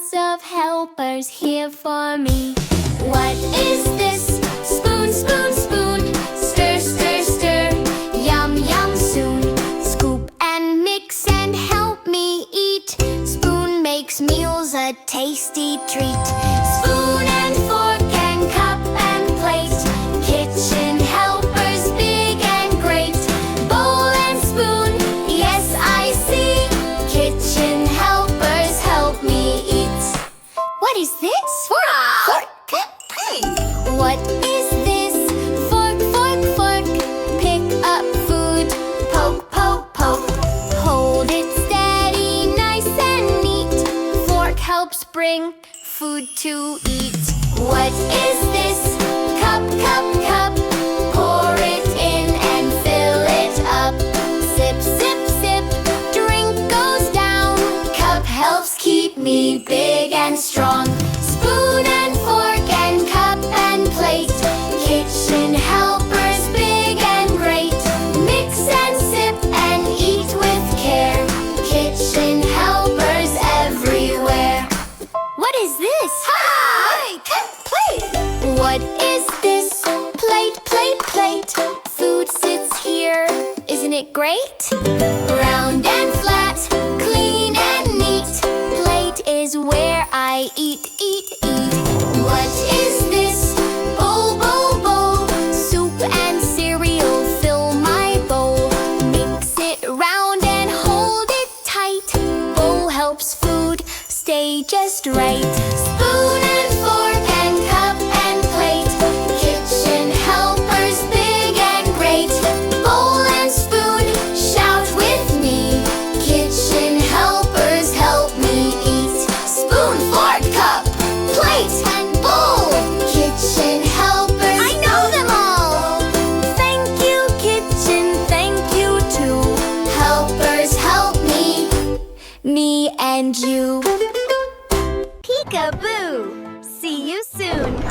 lots of helpers here for me. What is this? Spoon, spoon, spoon. Stir, stir, stir. Yum, yum soon. Scoop and mix and help me eat. Spoon makes meals a tasty treat. Spoon and fork and cup and plate. Kitchen helpers big and great. Bowl and spoon, yes I see. Kitchen helpers help me eat. What is this? Fork. What is this? Fork, fork, fork. Pick up food. Poke, poke, poke. Hold it steady, nice and neat. Fork helps bring food to eat. What is this? Cup, cup, cup. Pour it in and fill it up. Sip, sip, sip. Drink goes down. Cup helps keep me big and strong. Spoon and fork and cup and plate. Kitchen helpers big and great. Mix and sip and eat with care. Kitchen helpers everywhere. What is this? Plate! What is this? Plate, plate, plate. Food sits here. Isn't it great? Round and flat, clean and neat. Plate is where I eat, eat, eat. What is this? Bowl, bowl, bowl. Soup and cereal fill my bowl. Mix it round and hold it tight. Bowl helps food stay just right. Spoon and fork and cup and plate. Kitchen helpers big and great. Bowl and spoon, shout with me. Kitchen helpers help me eat. Spoon, fork, cup, plate, and bowl. Kitchen helpers, I know them all. Thank you, kitchen, thank you too. Helpers help me and you. Peekaboo! See you soon!